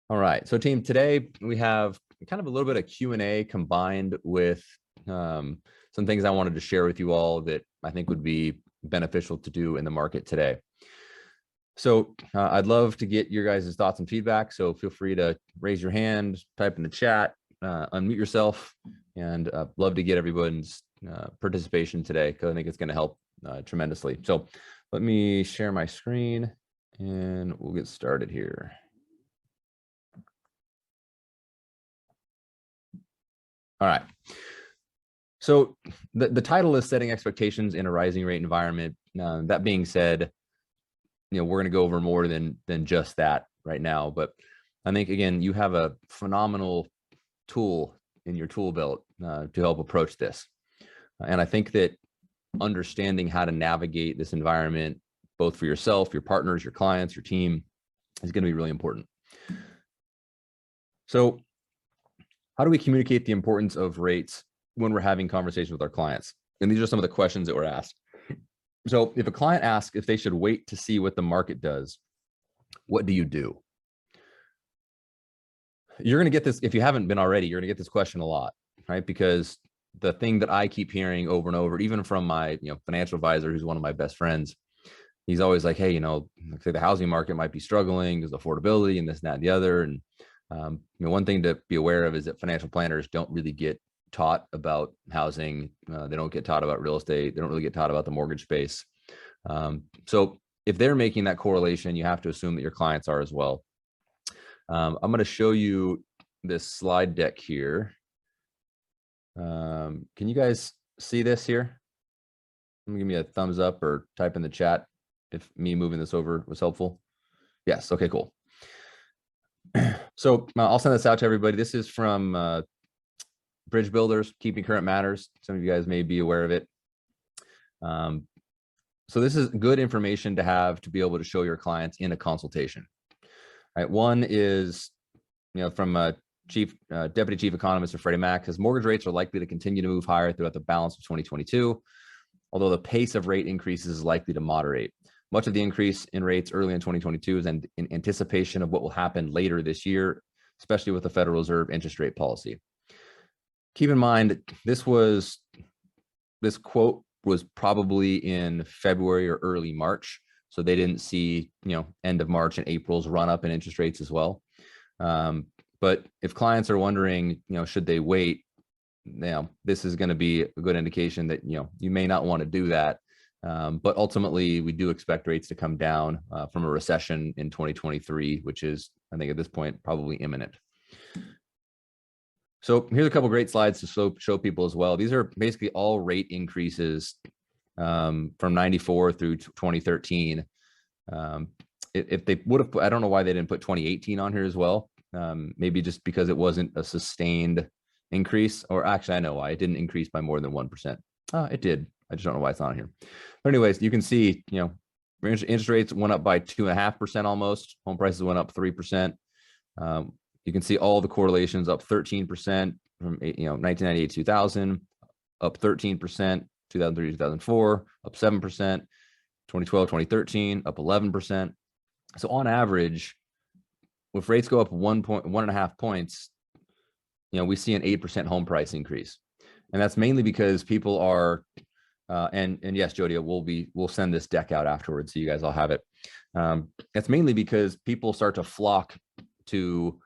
All right. So team, today we have kind of a little bit of Q&A combined with some things I wanted to share with you all that I think would be beneficial to do in the market today. So I'd love to get your guys' thoughts and feedback. So feel free to raise your hand, type in the chat, unmute yourself, and love to get everyone's participation today because I think it's going to help tremendously. So let me share my screen and we'll get started here. All right. So the title is Setting Expectations in a Rising Rate Environment. That being said, we're going to go over more than just that right now. But I think, again, you have a phenomenal tool in your tool belt to help approach this. And I think that understanding how to navigate this environment, both for yourself, your partners, your clients, your team, is going to be really important. So how do we communicate the importance of rates when we're having conversations with our clients? And these are some of the questions that were asked. So if a client asks if they should wait to see what the market does, what do you do? You're going to get this, if you haven't been already, you're going to get this question a lot, right? Because the thing that I keep hearing over and over, even from my financial advisor, who's one of my best friends, he's always like, hey, say the housing market might be struggling because of affordability and this, and that, and the other. And one thing to be aware of is that financial planners don't really get taught about housing. They don't get taught about real estate. They don't really get taught about the mortgage space. So if they're making that correlation, you have to assume that your clients are as well. I'm going to show you this slide deck here. Can you guys see this here? Give me a thumbs up or type in the chat if me moving this over was helpful. Yes. Okay, cool. So I'll send this out to everybody. This is from Bridge Builders, Keeping Current Matters. Some of you guys may be aware of it. So this is good information to have to be able to show your clients in a consultation. Right. One is, from a deputy chief economist of Freddie Mac, says mortgage rates are likely to continue to move higher throughout the balance of 2022, although the pace of rate increases is likely to moderate. Much of the increase in rates early in 2022 is in anticipation of what will happen later this year, especially with the Federal Reserve interest rate policy. Keep in mind, this quote was probably in February or early March. So they didn't see, end of March and April's run up in interest rates as well. But if clients are wondering, should they wait? This is going to be a good indication that, you may not want to do that. But ultimately, we do expect rates to come down from a recession in 2023, which is, I think at this point, probably imminent. So here's a couple of great slides to show people as well. These are basically all rate increases from 94 through 2013. If they would have, I don't know why they didn't put 2018 on here as well. Maybe just because it wasn't a sustained increase, or actually I know why. It didn't increase by more than 1%. It did. I just don't know why it's not on here. But anyways, you can see, interest rates went up by 2.5% almost. Home prices went up 3%. You can see all the correlations up 13% from 1998 to 2000, up 13%, 2003 to 2004, up 7%, 2012, 2013, up 11%. So on average, if rates go up 1.5 points, we see an 8% home price increase. And that's mainly because people are, and yes, Jody, we'll send this deck out afterwards so you guys all have it. That's mainly because people start to flock to,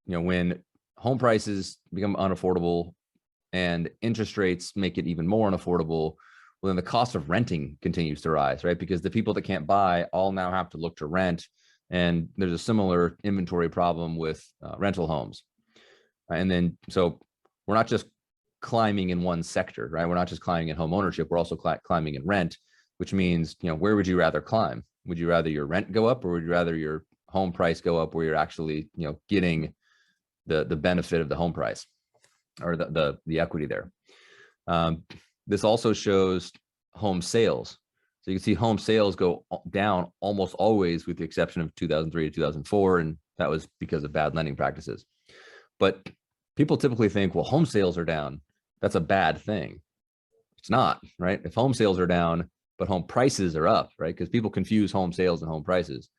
when home prices become unaffordable and interest rates make it even more unaffordable, well, then the cost of renting continues to rise, right? Because the people that can't buy all now have to look to rent. And there's a similar inventory problem with rental homes. And then, so we're not just climbing in one sector, right? We're not just climbing in home ownership. We're also climbing in rent, which means, where would you rather climb? Would you rather your rent go up, or would you rather your home price go up where you're actually, getting the benefit of the home price or the equity there? This also shows home sales. So you can see home sales go down almost always, with the exception of 2003 to 2004. And that was because of bad lending practices. But people typically think, well, home sales are down, that's a bad thing. It's not, right? If home sales are down, but home prices are up, right? Because people confuse home sales and home prices.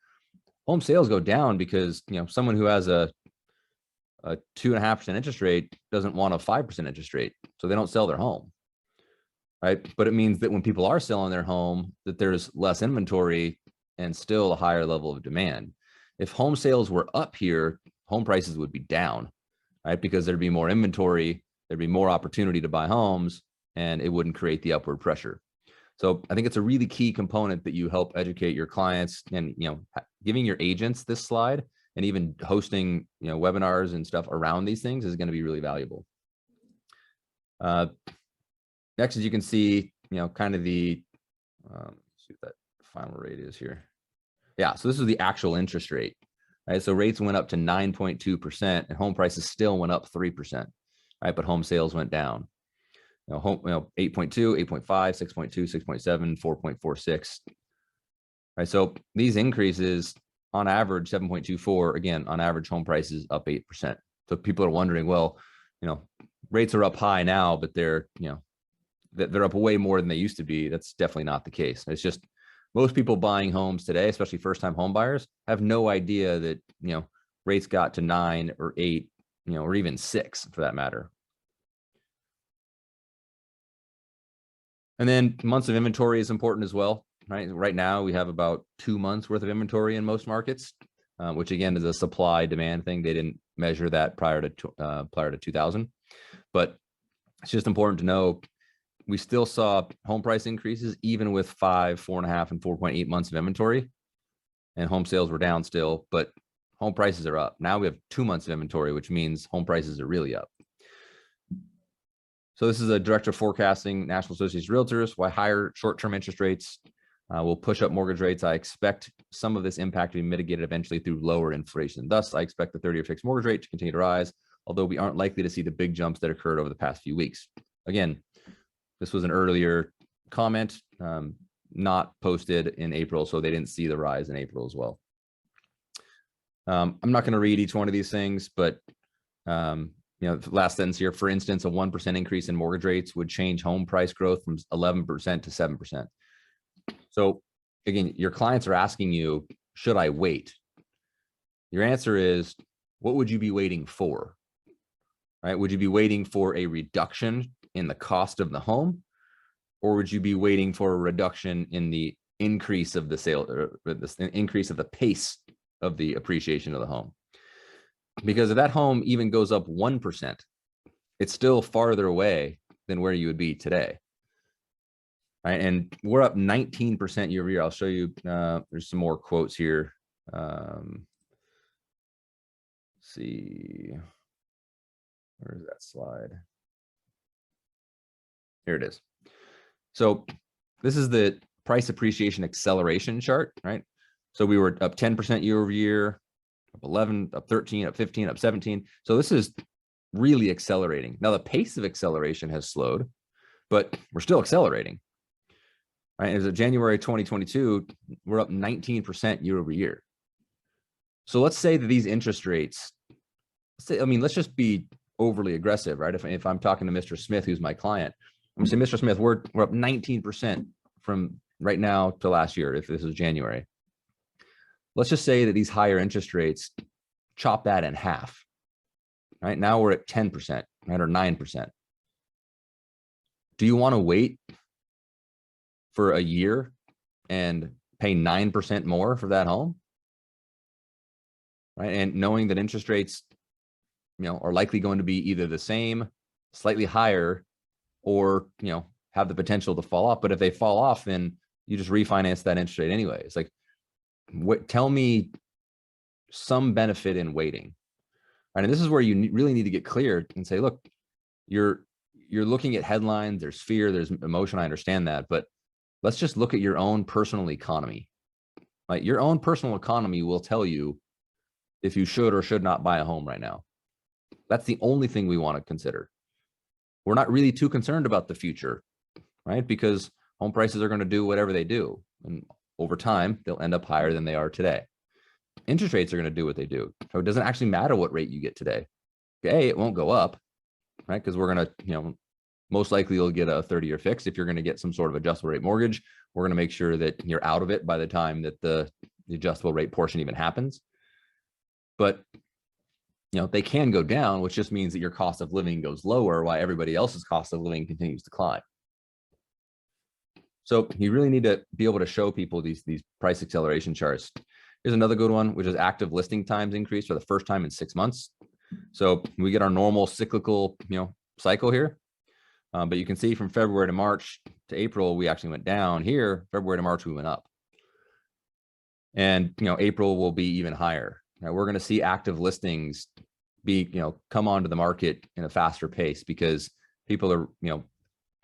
Home sales go down because, someone who has a a 2.5% interest rate doesn't want a 5% interest rate, so they don't sell their home, right? But it means that when people are selling their home, that there's less inventory and still a higher level of demand. If home sales were up here, home prices would be down, right? Because there'd be more inventory, there'd be more opportunity to buy homes, and it wouldn't create the upward pressure. So I think it's a really key component that you help educate your clients, and giving your agents this slide and even hosting webinars and stuff around these things is going to be really valuable. Next, as you can see, kind of the see what that final rate is here. Yeah, so this is the actual interest rate, right? So rates went up to 9.2% and home prices still went up 3%, right? But home sales went down. 8.2, 8.5, 6.2, 6.7, 4.46. Right. So these increases on average 7.24, again, on average home prices up 8%. So people are wondering, well, rates are up high now, but they're up way more than they used to be. That's definitely not the case. It's just most people buying homes today, especially first-time home buyers, have no idea that, rates got to 9 or 8, or even 6 for that matter. And then months of inventory is important as well, right? Right now we have about 2 months worth of inventory in most markets, which again is a supply demand thing. They didn't measure that prior to 2000, but it's just important to know we still saw home price increases even with 5, 4.5, and 4.8 months of inventory, and home sales were down still, but home prices are up. Now we have 2 months of inventory, which means home prices are really up. So this is a director of forecasting, National Association of Realtors, why higher short-term interest rates will push up mortgage rates. I expect some of this impact to be mitigated eventually through lower inflation. Thus, I expect the 30-year fixed mortgage rate to continue to rise, although we aren't likely to see the big jumps that occurred over the past few weeks. Again, this was an earlier comment, not posted in April, so they didn't see the rise in April as well. I'm not going to read each one of these things, but the last sentence here, for instance, a 1% increase in mortgage rates would change home price growth from 11% to 7%. So again, your clients are asking you, should I wait? Your answer is, what would you be waiting for? Right? Would you be waiting for a reduction in the cost of the home, or would you be waiting for a reduction in the increase of the sale, or the increase of the pace of the appreciation of the home? Because if that home even goes up 1%, it's still farther away than where you would be today. Right? And we're up 19% year over year. I'll show you, there's some more quotes here. Let's see, where is that slide? Here it is. So this is the price appreciation acceleration chart, right? So we were up 10% year over year, up 11, up 13, up 15, up 17. So this is really accelerating. Now the pace of acceleration has slowed, but we're still accelerating. Right? As of January 2022, we're up 19% year over year. So let's say that these interest rates, let's just be overly aggressive, right? If I'm talking to Mr. Smith, who's my client, I'm gonna say, Mr. Smith, we're up 19% from right now to last year, if this is January. Let's just say that these higher interest rates chop that in half. Right now we're at 10%, right, or 9%. Do you want to wait for a year and pay 9% more for that home? Right, and knowing that interest rates, are likely going to be either the same, slightly higher, or have the potential to fall off. But if they fall off, then you just refinance that interest rate anyway. It's like, tell me some benefit in waiting. Right? And this is where you really need to get clear and say, look, you're looking at headlines, there's fear, there's emotion. I understand that, but let's just look at your own personal economy. Like, your own personal economy will tell you if you should or should not buy a home right now. That's the only thing we want to consider. We're not really too concerned about the future, right? Because home prices are going to do whatever they do. And over time, they'll end up higher than they are today. Interest rates are going to do what they do. So it doesn't actually matter what rate you get today. Okay, it won't go up, right? Because we're going to, most likely you'll get a 30-year fix. If you're going to get some sort of adjustable rate mortgage, we're going to make sure that you're out of it by the time that the adjustable rate portion even happens. But, they can go down, which just means that your cost of living goes lower while everybody else's cost of living continues to climb. So you really need to be able to show people these price acceleration charts. Here's another good one, which is active listing times increase for the first time in 6 months. So we get our normal cyclical, cycle here. But you can see from February to March to April, we actually went down. Here, February to March, we went up. And, April will be even higher. Now we're going to see active listings come onto the market in a faster pace because people are,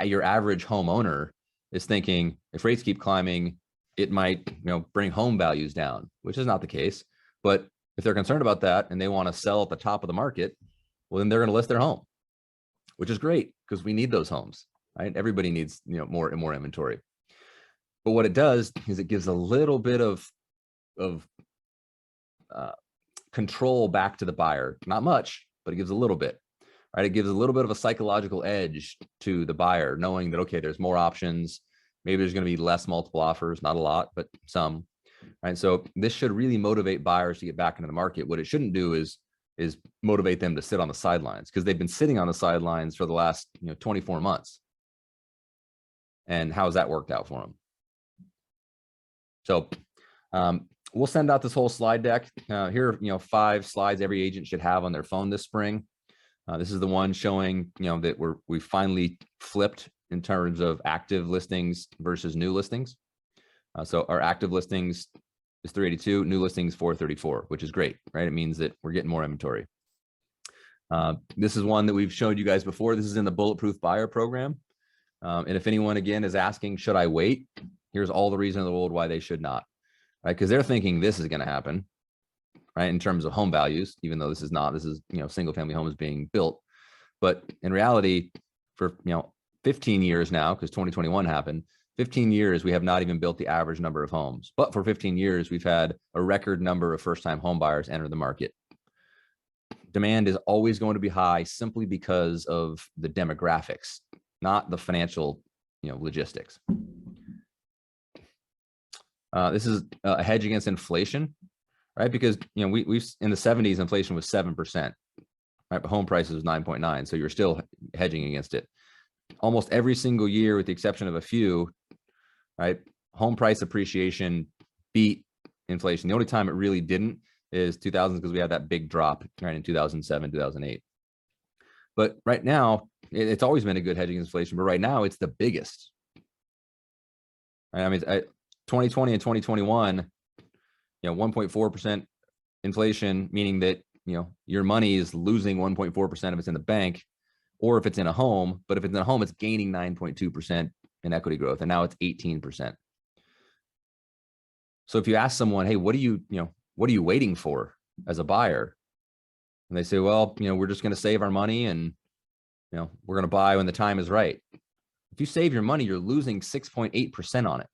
your average homeowner is thinking if rates keep climbing, it might, bring home values down, which is not the case. But if they're concerned about that and they want to sell at the top of the market, well, then they're going to list their home, which is great because we need those homes, right? Everybody needs, more and more inventory. But what it does is it gives a little bit of control back to the buyer. Not much, but it gives a little bit, right? It gives a little bit of a psychological edge to the buyer, knowing that, okay, there's more options. Maybe there's going to be less multiple offers, not a lot, but some, right? So this should really motivate buyers to get back into the market. What it shouldn't do is motivate them to sit on the sidelines because they've been sitting on the sidelines for the last 24 months. And how's that worked out for them? So we'll send out this whole slide deck. Here are 5 slides every agent should have on their phone this spring. This is the one showing that we finally flipped in terms of active listings versus new listings. So our active listings is 382, new listings 434, which is great, right? It means that we're getting more inventory. This is one that we've showed you guys before. This is in the Bulletproof Buyer Program. And if anyone, again, is asking, should I wait? Here's all the reason in the world why they should not, right? Because they're thinking this is going to happen, right? In terms of home values, even though this is not, this is, single family homes being built. But in reality, for, 15 years now, because 2021 happened, 15 years, we have not even built the average number of homes. But for 15 years, we've had a record number of first-time home buyers enter the market. Demand is always going to be high simply because of the demographics, not the financial, logistics. This is a hedge against inflation, right? Because, we've in the 70s, inflation was 7%, right? But home prices was 9.9. So you're still hedging against it. Almost every single year, with the exception of a few, right? Home price appreciation beat inflation. The only time it really didn't is 2000s because we had that big drop, right, in 2007, 2008. But right now, it's always been a good hedge against inflation, but right now it's the biggest. Right? I mean, 2020 and 2021, 1.4% inflation, meaning that, your money is losing 1.4% if it's in the bank, or if it's in a home. But if it's in a home, it's gaining 9.2% in equity growth, and now it's 18%. So if you ask someone, hey, what are you waiting for as a buyer? And they say, well, we're just going to save our money and, we're going to buy when the time is right. If you save your money, you're losing 6.8% on it.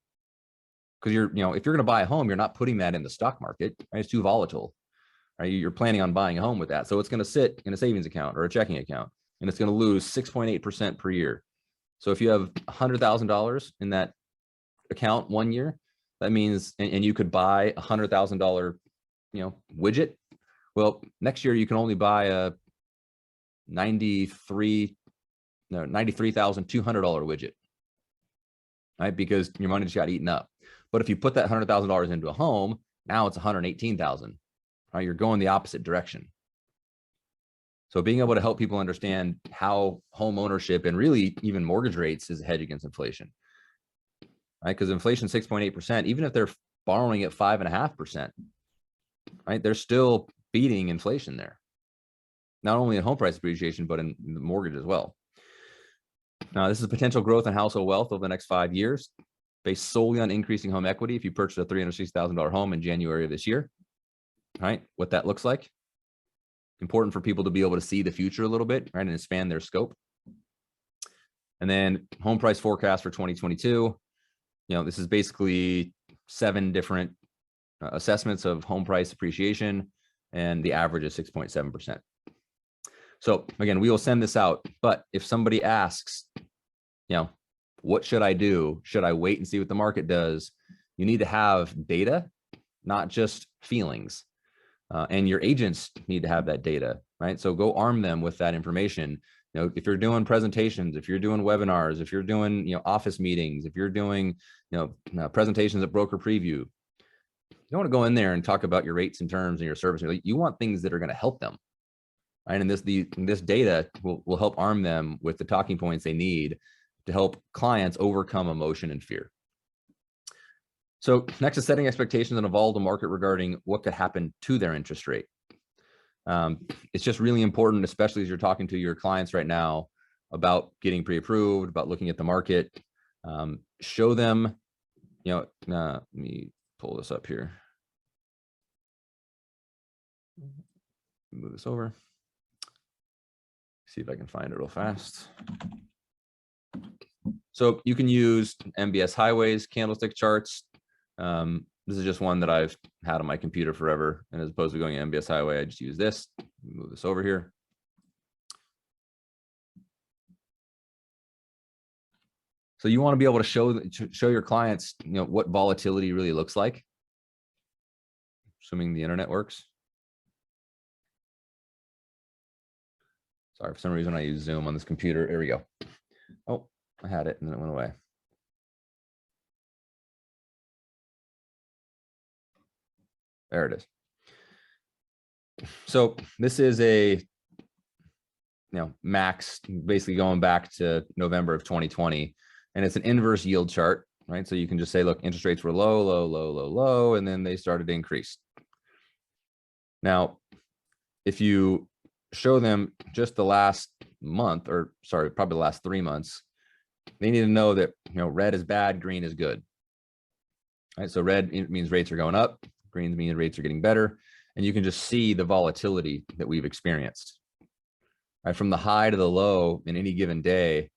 Because if you're going to buy a home, you're not putting that in the stock market, right? It's too volatile, right? You're planning on buying a home with that. So it's going to sit in a savings account or a checking account, and it's going to lose 6.8% per year. So if you have $100,000 in that account 1 year, that means, and you could buy a $100,000, widget. Well, next year you can only buy a $93,200 widget, right? Because your money just got eaten up. But if you put that $100,000 into a home, now it's $118,000, right? You're going the opposite direction. So being able to help people understand how home ownership and really even mortgage rates is a hedge against inflation, right? Because inflation 6.8%, even if they're borrowing at 5.5%, right? They're still beating inflation there. Not only in home price appreciation, but in the mortgage as well. Now, this is potential growth in household wealth over the next 5 years, based solely on increasing home equity. If you purchase a $360,000 home in January of this year, right? What that looks like. Important for people to be able to see the future a little bit, right? And expand their scope. And then home price forecast for 2022. This is basically 7 different assessments of home price appreciation, and the average is 6.7%. So again, we will send this out, but if somebody asks, what should I do? Should I wait and see what the market does? You need to have data, not just feelings. and your agents need to have that data, right? So go arm them with that information. If you're doing presentations, if you're doing webinars, if you're doing, office meetings, if you're doing, presentations at Broker Preview, you don't want to go in there and talk about your rates and terms and your service. You want things that are going to help them, right? And this data will help arm them with the talking points they need to help clients overcome emotion and fear. So next is setting expectations and evolve the market regarding what could happen to their interest rate. It's just really important, especially as you're talking to your clients right now about getting pre-approved, about looking at the market. Show them, let me pull this up here. Move this over. See if I can find it real fast. So you can use MBS Highways candlestick charts. This is just one that I've had on my computer forever. And as opposed to going to MBS Highway, I just use this. Move this over here. So you want to be able to show your clients, what volatility really looks like, assuming the internet works. Sorry, for some reason I use Zoom on this computer. Here we go. Oh, I had it and then it went away. There it is. So this is a, max, basically going back to November of 2020, and it's an inverse yield chart, right? So you can just say, look, interest rates were low, low, low, low, low, and then they started to increase. Now, if you show them just the last month, or sorry, probably the last 3 months, they need to know that, red is bad, green is good. Right? So red means rates are going up, green means rates are getting better. And you can just see the volatility that we've experienced. Right? From the high to the low in any given day,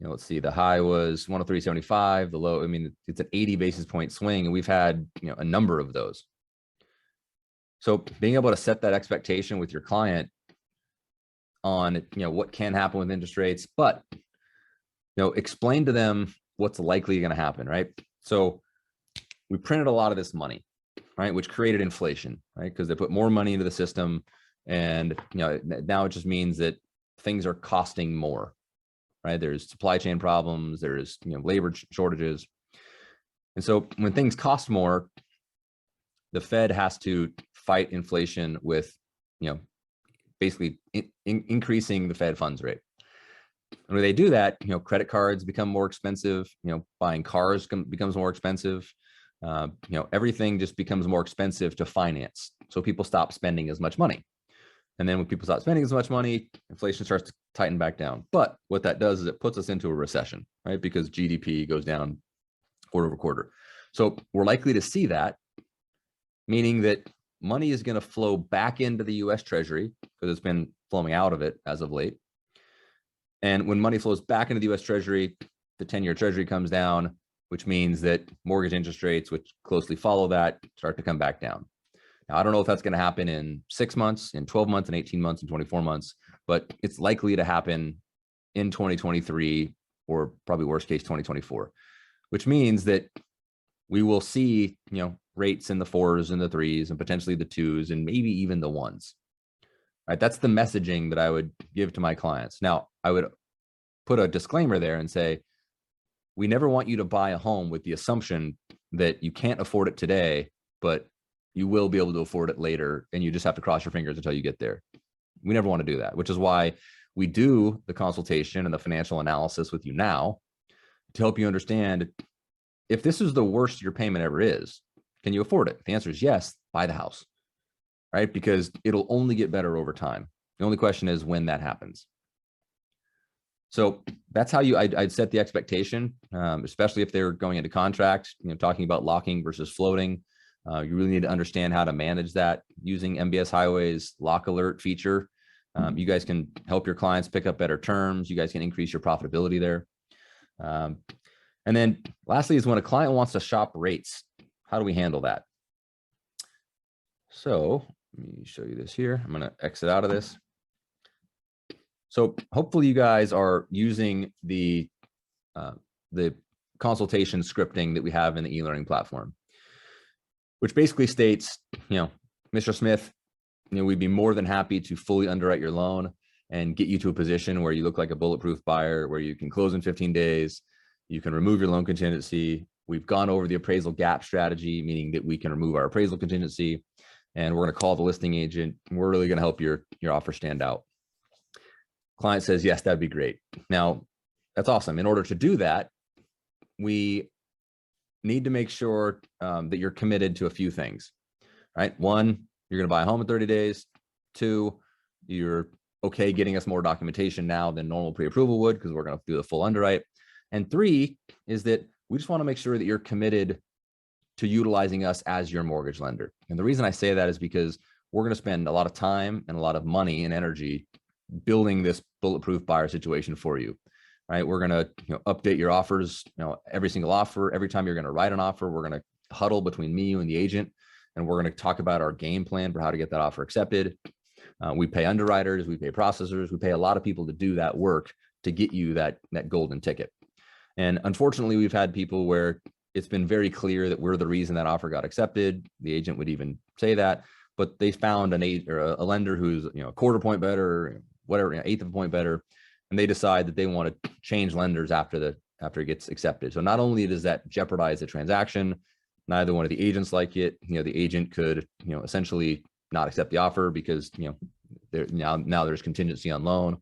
let's see, the high was 103.75, the low, it's an 80 basis point swing, and we've had, a number of those. So being able to set that expectation with your client on, what can happen with interest rates, but, explain to them what's likely going to happen, right? So we printed a lot of this money, right, which created inflation, right? Because they put more money into the system, and now it just means that things are costing more, right? There's supply chain problems, there's labor shortages, and so when things cost more, the Fed has to fight inflation with, basically increasing the Fed funds rate. And when they do that, credit cards become more expensive. Buying cars becomes more expensive. Everything just becomes more expensive to finance. So people stop spending as much money. And then when people stop spending as much money, inflation starts to tighten back down. But what that does is it puts us into a recession, right? Because GDP goes down quarter over quarter. So we're likely to see that, meaning that money is going to flow back into the US Treasury because it's been flowing out of it as of late. And when money flows back into the US Treasury, the 10-year Treasury comes down, which means that mortgage interest rates, which closely follow that, start to come back down. Now, I don't know if that's going to happen in 6 months, in 12 months, in 18 months, in 24 months, but it's likely to happen in 2023, or probably worst case 2024, which means that we will see, rates in the 4s and the 3s and potentially the 2s and maybe even the 1s. Right? That's the messaging that I would give to my clients. Now, I would put a disclaimer there and say, we never want you to buy a home with the assumption that you can't afford it today, but you will be able to afford it later, and you just have to cross your fingers until you get there. We never want to do that, which is why we do the consultation and the financial analysis with you now to help you understand, if this is the worst your payment ever is, can you afford it? If the answer is yes, buy the house, right? Because it'll only get better over time. The only question is when that happens. So that's how I'd set the expectation, especially if they're going into contract, talking about locking versus floating. You really need to understand how to manage that using MBS Highway's lock alert feature. You guys can help your clients pick up better terms. You guys can increase your profitability there. And then lastly is when a client wants to shop rates, how do we handle that? So let me show you this here. I'm going to exit out of this. So hopefully you guys are using the consultation scripting that we have in the e-learning platform, which basically states, Mr. Smith, we'd be more than happy to fully underwrite your loan and get you to a position where you look like a bulletproof buyer, where you can close in 15 days, you can remove your loan contingency. We've gone over the appraisal gap strategy, meaning that we can remove our appraisal contingency, and we're going to call the listing agent. We're really going to help your offer stand out. Client says, yes, that'd be great. Now, that's awesome. In order to do that, we need to make sure that you're committed to a few things, right? One, you're going to buy a home in 30 days. Two, you're okay getting us more documentation now than normal pre-approval would, because we're going to do the full underwrite. And three is that we just want to make sure that you're committed to utilizing us as your mortgage lender. And the reason I say that is because we're going to spend a lot of time and a lot of money and energy building this bulletproof buyer situation for you, right? We're going to update your offers, every single offer. Every time you're going to write an offer, we're going to huddle between me, you, and the agent, and we're going to talk about our game plan for how to get that offer accepted. We pay underwriters, we pay processors, we pay a lot of people to do that work to get you that golden ticket. And unfortunately, we've had people where it's been very clear that we're the reason that offer got accepted. The agent would even say that, but they found a lender who's a quarter point better, whatever, eighth of a point better, and they decide that they want to change lenders after it gets accepted. So not only does that jeopardize the transaction, neither one of the agents like it. The agent could essentially not accept the offer because now there's contingency on loan.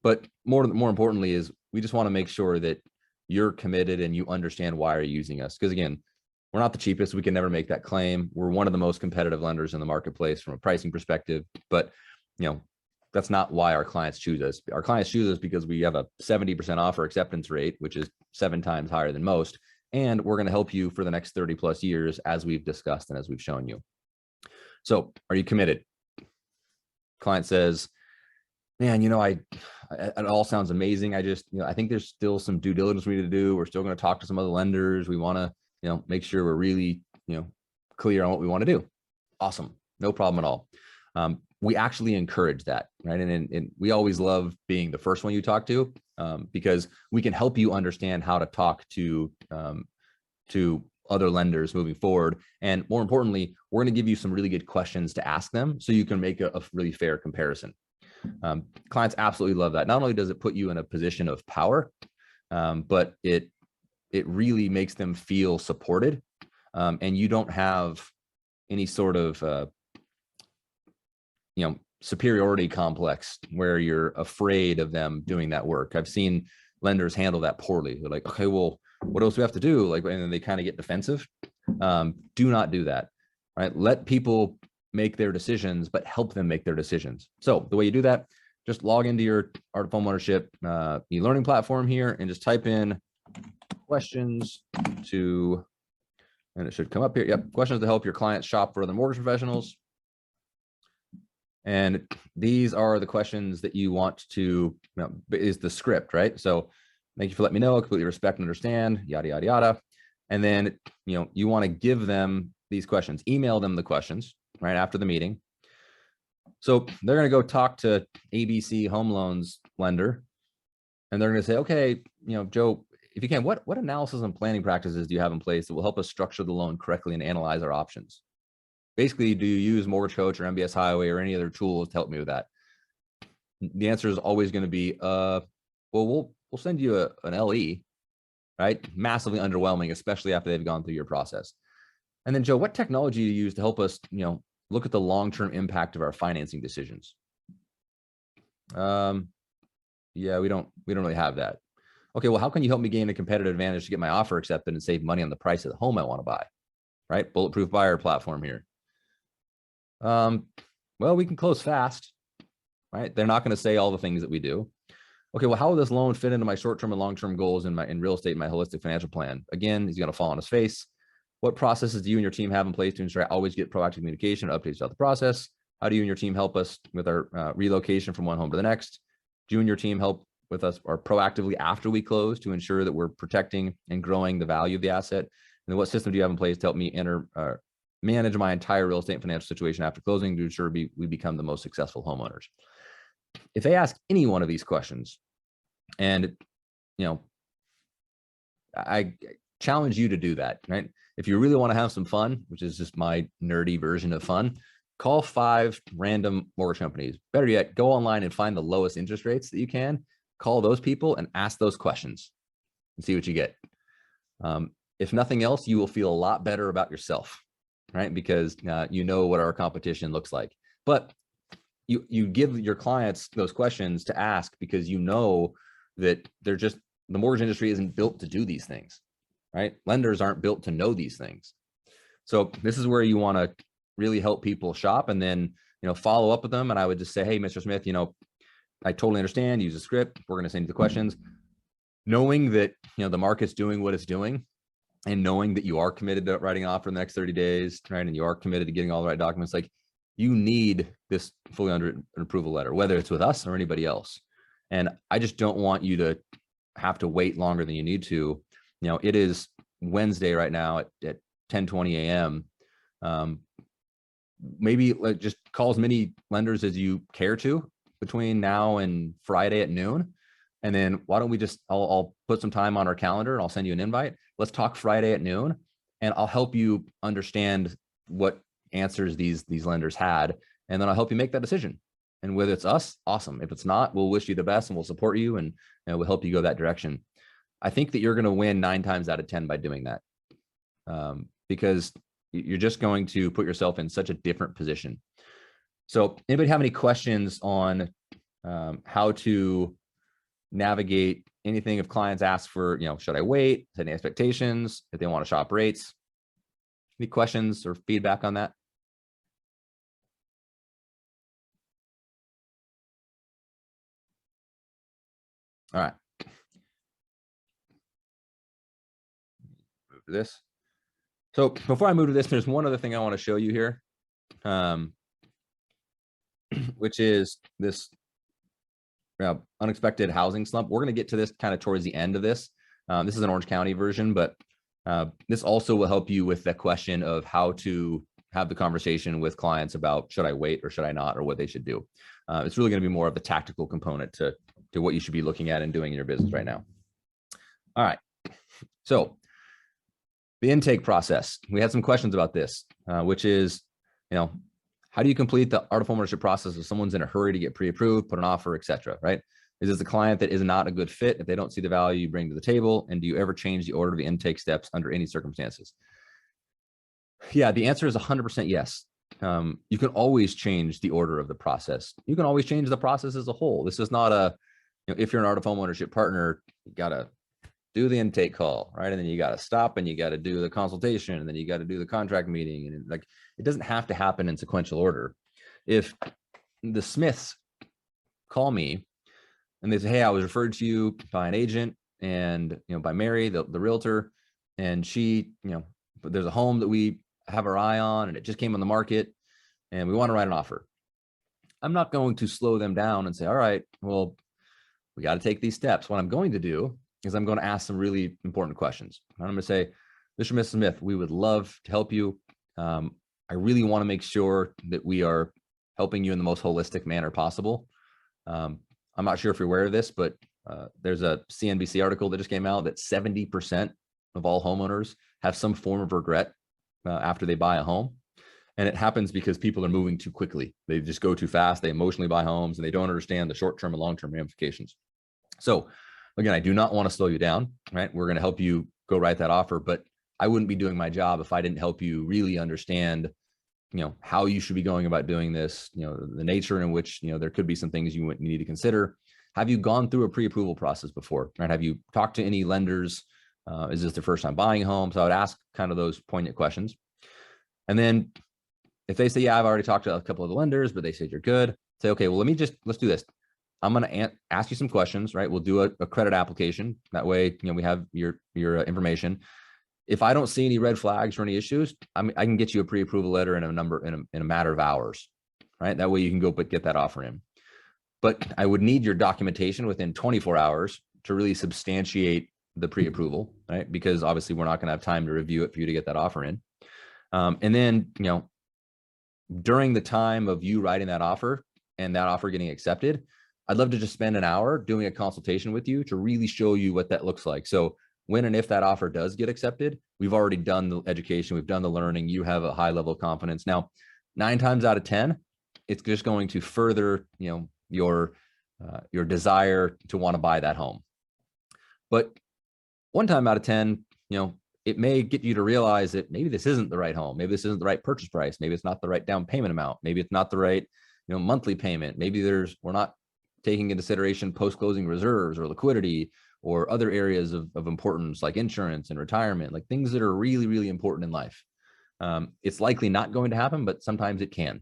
But more importantly is we just want to make sure that you're committed and you understand why you're using us. Because again, we're not the cheapest. We can never make that claim. We're one of the most competitive lenders in the marketplace from a pricing perspective, but that's not why our clients choose us. Our clients choose us because we have a 70% offer acceptance rate, which is 7 times higher than most. And we're going to help you for the next 30 plus years, as we've discussed and as we've shown you. So are you committed? Client says, man, it all sounds amazing. I just, I think there's still some due diligence we need to do. We're still going to talk to some other lenders. We want to, make sure we're really, clear on what we want to do. Awesome. No problem at all. We actually encourage that, right? And we always love being the first one you talk to, because we can help you understand how to talk to other lenders moving forward. And more importantly, we're going to give you some really good questions to ask them so you can make a really fair comparison. Clients absolutely love that. Not only does it put you in a position of power, but it really makes them feel supported. And you don't have any sort of, superiority complex where you're afraid of them doing that work. I've seen lenders handle that poorly. They're like, okay, well, what else do we have to do? And then they kind of get defensive. Do not do that, right? Let people make their decisions, but help them make their decisions. So the way you do that, just log into your Art of Homeownership e-learning platform here and just type in questions to, and it should come up here. Yep. Questions to help your clients shop for other mortgage professionals. And these are the questions that you want to, is the script, right? So thank you for letting me know. I completely respect and understand, yada, yada, yada. And then, you want to give them these questions, email them the questions right after the meeting. So they're going to go talk to ABC Home Loans lender, and they're going to say, okay, Joe, if you can, what analysis and planning practices do you have in place that will help us structure the loan correctly and analyze our options? Basically, do you use Mortgage Coach or MBS Highway or any other tools to help me with that? The answer is always going to be, well, we'll send you an LE, right? Massively underwhelming, especially after they've gone through your process. And then, Joe, what technology do you use to help us, look at the long-term impact of our financing decisions? Yeah, we don't really have that. Okay, well, how can you help me gain a competitive advantage to get my offer accepted and save money on the price of the home I want to buy? Right? Bulletproof buyer platform here. Well, we can close fast, right? They're not going to say all the things that we do. Okay, well, how will this loan fit into my short-term and long-term goals in real estate, my holistic financial plan? Again, he's going to fall on his face. What processes do you and your team have in place to ensure I always get proactive communication and updates about the process? How do you and your team help us with our relocation from one home to the next? Do you and your team help with us or proactively after we close to ensure that we're protecting and growing the value of the asset? And then what system do you have in place to help me manage my entire real estate and financial situation after closing to ensure we become the most successful homeowners? If they ask any one of these questions, and I challenge you to do that, right? If you really want to have some fun, which is just my nerdy version of fun, call 5 random mortgage companies. Better yet, go online and find the lowest interest rates that you can. Call those people and ask those questions and see what you get. If nothing else, you will feel a lot better about yourself, right? Because you know what our competition looks like. But you give your clients those questions to ask because you know that they're just, the mortgage industry isn't built to do these things, right? Lenders aren't built to know these things. So this is where you want to really help people shop, and then, follow up with them. And I would just say, hey, Mr. Smith, I totally understand. Use a script. We're going to send you the questions, knowing that, the market's doing what it's doing, and knowing that you are committed to writing an offer in the next 30 days, right? And you are committed to getting all the right documents. Like, you need this fully underwritten approval letter, whether it's with us or anybody else. And I just don't want you to have to wait longer than you need to. It is Wednesday right now at 10:20 a.m. Maybe just call as many lenders as you care to between now and Friday at noon. And then why don't we just, I'll put some time on our calendar and I'll send you an invite. Let's talk Friday at noon, and I'll help you understand what answers these lenders had. And then I'll help you make that decision. And whether it's us, awesome. If it's not, we'll wish you the best and we'll support you, and we'll help you go that direction. I think that you're going to win 9 times out of 10 by doing that, because you're just going to put yourself in such a different position. So anybody have any questions on how to navigate anything if clients ask for, should I wait, setting expectations, if they want to shop rates? Any questions or feedback on that? All right. Move to this. So before I move to this, there's one other thing I want to show you here, which is this unexpected housing slump. We're going to get to this kind of towards the end of this. This is an Orange County version, but this also will help you with the question of how to have the conversation with clients about should I wait or should I not, or what they should do. It's really going to be more of the tactical component to what you should be looking at and doing in your business right now. All right. So the intake process, we had some questions about this, which is, how do you complete the art of homeownership process if someone's in a hurry to get pre-approved, put an offer, etc., right? Is this a client that is not a good fit if they don't see the value you bring to the table? And do you ever change the order of the intake steps under any circumstances? Yeah, the answer is 100% yes. You can always change the order of the process. You can always change the process as a whole. This is not a, if you're an art of homeownership partner, you got to do the intake call, right? And then you got to stop and you got to do the consultation, and then you got to do the contract meeting. And like, it doesn't have to happen in sequential order. If the Smiths call me and they say, hey, I was referred to you by an agent and, by Mary, the realtor, and she, there's a home that we have our eye on and it just came on the market and we want to write an offer. I'm not going to slow them down and say, all right, well, we got to take these steps. What I'm going to do is I'm going to ask some really important questions. I'm going to say, Mr. and Mrs. Smith, we would love to help you. I really want to make sure that we are helping you in the most holistic manner possible. I'm not sure if you're aware of this, but there's a CNBC article that just came out that 70% of all homeowners have some form of regret after they buy a home. And it happens because people are moving too quickly. They just go too fast. They emotionally buy homes and they don't understand the short-term and long-term ramifications. So again, I do not want to slow you down, right? We're going to help you go write that offer, but I wouldn't be doing my job if I didn't help you really understand, how you should be going about doing this, the nature in which, there could be some things you need to consider. Have you gone through a pre-approval process before, right? Have you talked to any lenders? Is this their first time buying a home? So I would ask kind of those poignant questions. And then if they say, yeah, I've already talked to a couple of the lenders, but they said you're good, say, okay, well, let's do this. I'm going to ask you some questions, right? We'll do a credit application. That way, we have your information. If I don't see any red flags or any issues, I can get you a pre-approval letter in a matter of hours, right? That way you can go get that offer in. But I would need your documentation within 24 hours to really substantiate the pre-approval, right? Because obviously we're not going to have time to review it for you to get that offer in. And then, during the time of you writing that offer and that offer getting accepted, I'd love to just spend an hour doing a consultation with you to really show you what that looks like. So when and if that offer does get accepted, we've already done the education, we've done the learning, you have a high level of confidence. Now, 9 times out of 10, it's just going to further, your desire to want to buy that home. But 1 time out of 10, it may get you to realize that maybe this isn't the right home. Maybe this isn't the right purchase price. Maybe it's not the right down payment amount. Maybe it's not the right, monthly payment. Maybe we're not taking into consideration post-closing reserves or liquidity or other areas of importance like insurance and retirement, like things that are really, really important in life. It's likely not going to happen, but sometimes it can.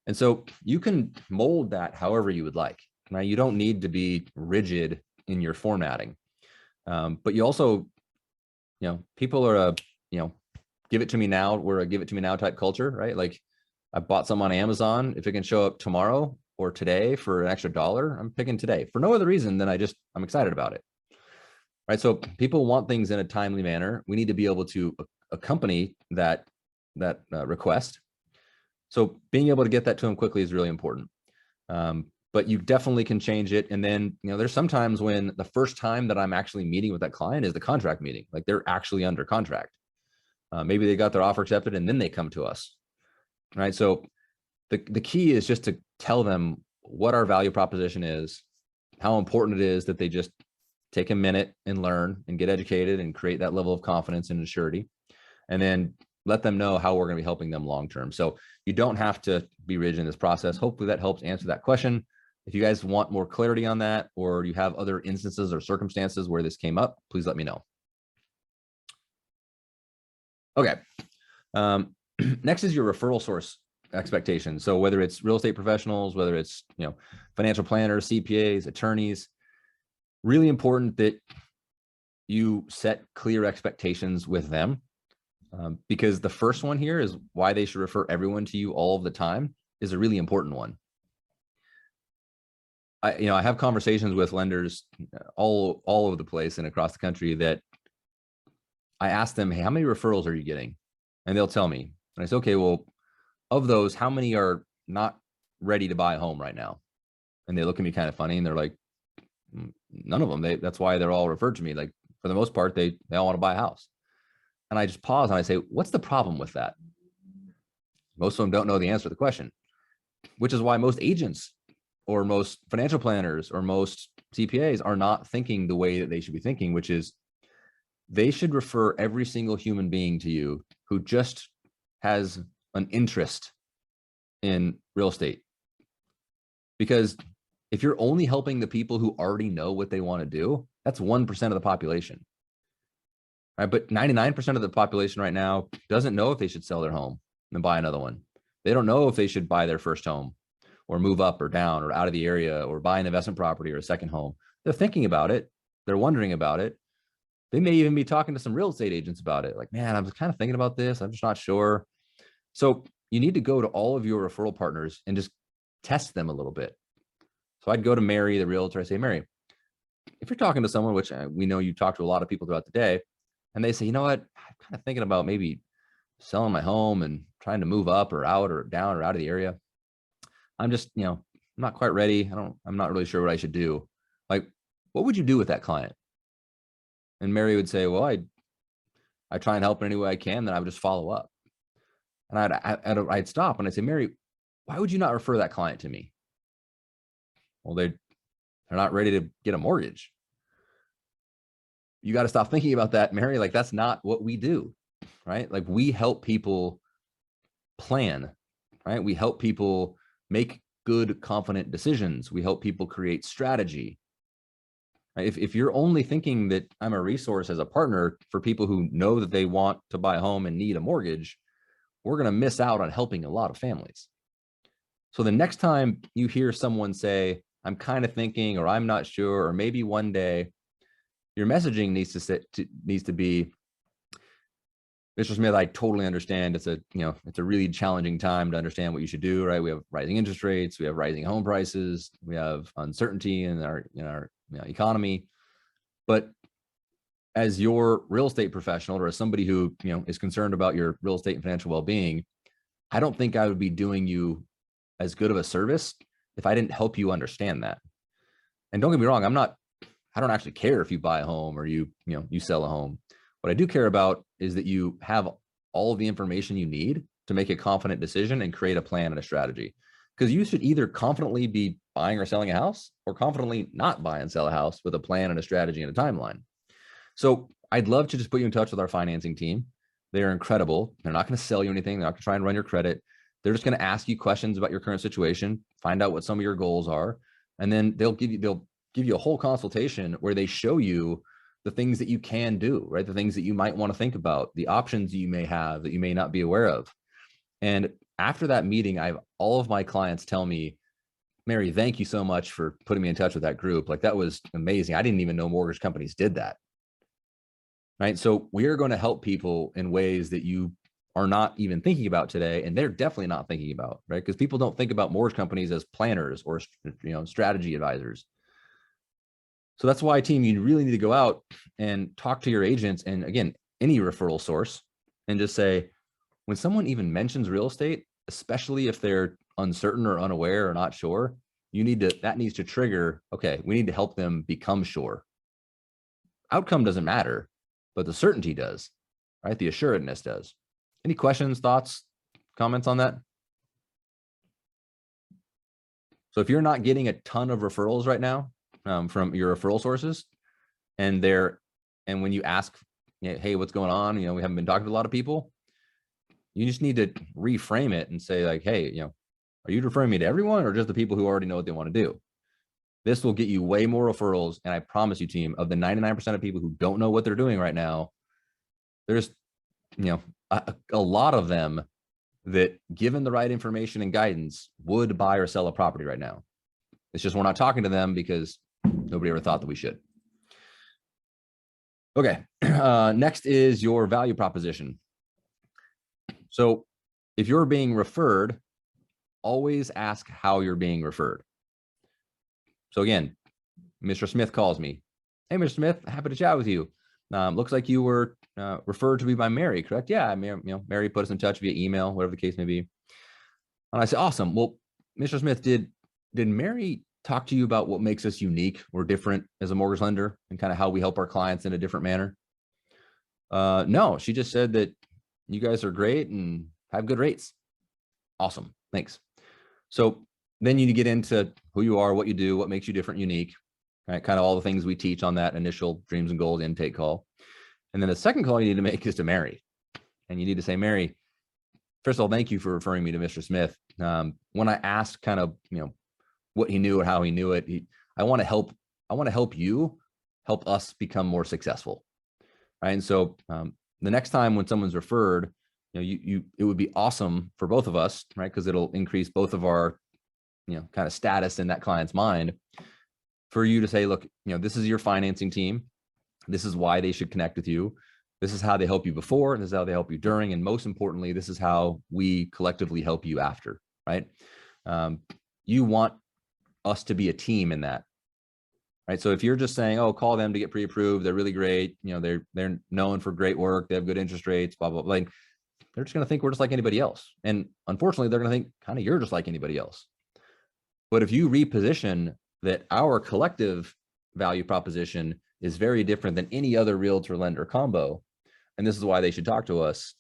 And so you can mold that however you would like. Right? You don't need to be rigid in your formatting. But you also, people are give it to me now. We're a give it to me now type culture, right? Like I bought some on Amazon. If it can show up tomorrow or today for an extra $1, I'm picking today for no other reason than I'm excited about it. Right. So people want things in a timely manner. We need to be able to accompany that request. So being able to get that to them quickly is really important. But you definitely can change it. And then, there's sometimes when the first time that I'm actually meeting with that client is the contract meeting, like they're actually under contract. Maybe they got their offer accepted and then they come to us. Right. So the key is just to tell them what our value proposition is, how important it is that they just take a minute and learn and get educated and create that level of confidence and surety, and then let them know how we're going to be helping them long term. So you don't have to be rigid in this process. Hopefully that helps answer that question. If you guys want more clarity on that, or you have other instances or circumstances where this came up, please let me know. Okay. Next is your referral source expectation. So whether it's real estate professionals, whether it's, financial planners, CPAs, attorneys, really important that you set clear expectations with them. Because the first one here is why they should refer everyone to you all of the time is a really important one. I have conversations with lenders all over the place and across the country that I ask them, hey, how many referrals are you getting? And they'll tell me. And I say, okay, well, of those, how many are not ready to buy a home right now? And they look at me kind of funny and they're like, none of them. That's why they're all referred to me. Like for the most part, they all want to buy a house. And I just pause and I say, what's the problem with that? Most of them don't know the answer to the question, which is why most agents or most financial planners or most CPAs are not thinking the way that they should be thinking, which is they should refer every single human being to you who just has an interest in real estate. Because if you're only helping the people who already know what they want to do, that's 1% of the population. Right? But 99% of the population right now doesn't know if they should sell their home and buy another one. They don't know if they should buy their first home or move up or down or out of the area or buy an investment property or a second home. They're thinking about it. They're wondering about it. They may even be talking to some real estate agents about it. Like, man, I'm kind of thinking about this. I'm just not sure. So you need to go to all of your referral partners and just test them a little bit. So I'd go to Mary, the realtor. I say, Mary, if you're talking to someone, which we know you talk to a lot of people throughout the day, and they say, you know what, I'm kind of thinking about maybe selling my home and trying to move up or out or down or out of the area. I'm just, I'm not quite ready. I'm not really sure what I should do. Like, what would you do with that client? And Mary would say, well, I try and help in any way I can. Then I would just follow up. And I'd stop and I'd say, Mary, why would you not refer that client to me? Well, they're not ready to get a mortgage. You got to stop thinking about that, Mary. Like, that's not what we do, right? Like, we help people plan, right? We help people make good, confident decisions. We help people create strategy. Right? If you're only thinking that I'm a resource as a partner for people who know that they want to buy a home and need a mortgage, we're going to miss out on helping a lot of families. So the next time you hear someone say, I'm kind of thinking, or I'm not sure, or maybe one day, your messaging needs to be, Mr. Smith, I totally understand. It's a really challenging time to understand what you should do, right? We have rising interest rates, we have rising home prices, we have uncertainty in our economy. But as your real estate professional, or as somebody who is concerned about your real estate and financial well-being, I don't think I would be doing you as good of a service if I didn't help you understand that. And don't get me wrong, I don't actually care if you buy a home or you sell a home. What I do care about is that you have all of the information you need to make a confident decision and create a plan and a strategy. Because you should either confidently be buying or selling a house or confidently not buy and sell a house with a plan and a strategy and a timeline. So I'd love to just put you in touch with our financing team. They're incredible. They're not going to sell you anything. They're not going to try and run your credit. They're just going to ask you questions about your current situation, find out what some of your goals are, and then they'll give you a whole consultation where they show you the things that you can do, right? The things that you might want to think about, the options you may have that you may not be aware of. And after that meeting, I have all of my clients tell me, Mary, thank you so much for putting me in touch with that group. Like, that was amazing. I didn't even know mortgage companies did that. Right. So we are going to help people in ways that you are not even thinking about today. And they're definitely not thinking about, right? Because people don't think about mortgage companies as planners or, strategy advisors. So that's why, team, you really need to go out and talk to your agents. And again, any referral source, and just say, when someone even mentions real estate, especially if they're uncertain or unaware or not sure, that needs to trigger, okay, we need to help them become sure. Outcome doesn't matter, but the certainty does, right? The assuredness does. Any questions, thoughts, comments on that? So if you're not getting a ton of referrals right now from your referral sources, and when you ask, hey, what's going on? We haven't been talking to a lot of people. You just need to reframe it and say, like, hey, are you referring me to everyone or just the people who already know what they want to do? This will get you way more referrals. And I promise you, team, of the 99% of people who don't know what they're doing right now, there's, a lot of them that, given the right information and guidance, would buy or sell a property right now. It's just we're not talking to them because nobody ever thought that we should. Okay. Next is your value proposition. So if you're being referred, always ask how you're being referred. So again, Mr. Smith calls me. Hey, Mr. Smith, happy to chat with you. Looks like you were referred to me by Mary, correct? Yeah, Mary put us in touch via email, whatever the case may be. And I said, awesome. Well, Mr. Smith, did Mary talk to you about what makes us unique or different as a mortgage lender and kind of how we help our clients in a different manner? No, she just said that you guys are great and have good rates. Awesome. Thanks. So then you get into who you are, what you do, what makes you different, unique, right? Kind of all the things we teach on that initial dreams and goals intake call. And then the second call you need to make is to Mary. And you need to say, Mary, first of all, thank you for referring me to Mr. Smith. When I asked kind of, what he knew or how he knew it, I want to help you help us become more successful. Right. And so the next time when someone's referred, it would be awesome for both of us, right? Because it'll increase both of our, kind of status in that client's mind, for you to say, look, this is your financing team. This is why they should connect with you. This is how they help you before. This is how they help you during. And most importantly, this is how we collectively help you after, right? You want us to be a team in that, right? So if you're just saying, oh, call them to get pre-approved, they're really great. They're known for great work. They have good interest rates, blah, blah, blah. Like, they're just going to think we're just like anybody else. And unfortunately, they're going to think kind of you're just like anybody else. But if you reposition that our collective value proposition is very different than any other realtor lender combo, and this is why they should talk to us,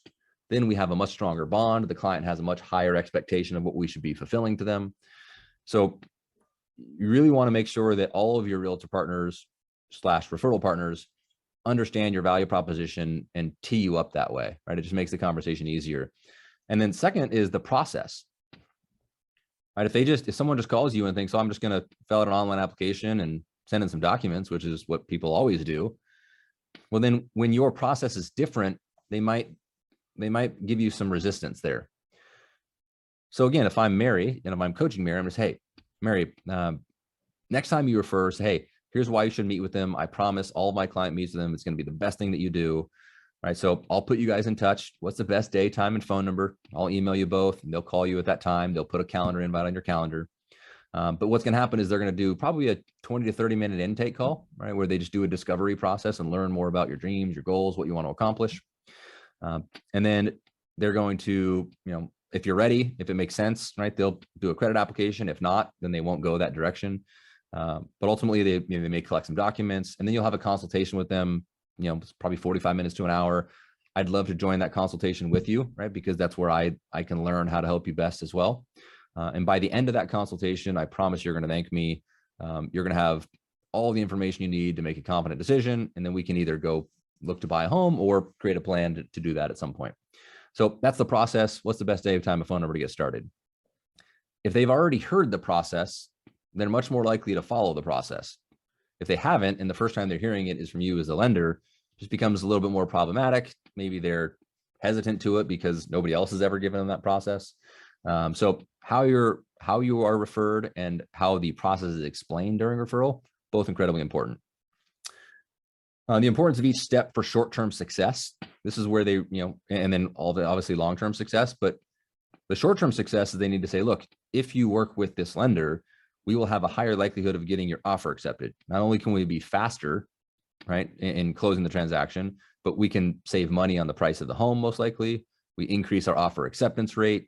then we have a much stronger bond. The client has a much higher expectation of what we should be fulfilling to them. So you really want to make sure that all of your realtor partners / referral partners understand your value proposition and tee you up that way, right? It just makes the conversation easier. And then second is the process, right? If someone just calls you and thinks, oh, I'm just going to fill out an online application and send in some documents, which is what people always do. Well, then when your process is different, they might give you some resistance there. So again, if I'm Mary and if I'm coaching Mary, I'm just, hey, Mary, next time you refer, say, hey, here's why you should meet with them. I promise all of my client meets with them. It's going to be the best thing that you do. Right. So I'll put you guys in touch. What's the best day, time, and phone number? I'll email you both and they'll call you at that time. They'll put a calendar invite on your calendar. But what's going to happen is they're going to do probably a 20 to 30 minute intake call, right? Where they just do a discovery process and learn more about your dreams, your goals, what you want to accomplish. And then they're going to, if you're ready, if it makes sense, right, they'll do a credit application. If not, then they won't go that direction. But ultimately they may collect some documents and then you'll have a consultation with them. It's probably 45 minutes to an hour. I'd love to join that consultation with you, right? Because that's where I can learn how to help you best as well. And by the end of that consultation, I promise you're going to thank me. You're going to have all the information you need to make a confident decision. And then we can either go look to buy a home or create a plan to do that at some point. So that's the process. What's the best day of time and phone number to get started? If they've already heard the process, they're much more likely to follow the process. If they haven't, and the first time they're hearing it is from you as a lender, it just becomes a little bit more problematic. Maybe they're hesitant to it because nobody else has ever given them that process. So how you are referred and how the process is explained during referral, both incredibly important. The importance of each step for short-term success. This is where they, and then all the obviously long-term success, but the short-term success is they need to say, look, if you work with this lender, we will have a higher likelihood of getting your offer accepted. Not only can we be faster, right, in closing the transaction, but we can save money on the price of the home, most likely. We increase our offer acceptance rate.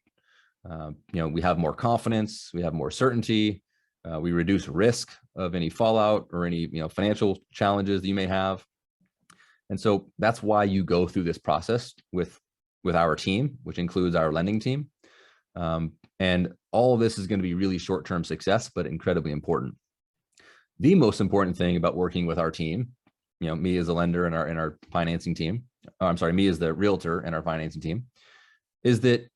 We have more confidence, we have more certainty, we reduce risk of any fallout or any financial challenges that you may have. And so that's why you go through this process with our team, which includes our lending team. And all of this is going to be really short-term success, but incredibly important. The most important thing about working with our team, me as a lender and our financing team, me as the realtor and our financing team, is that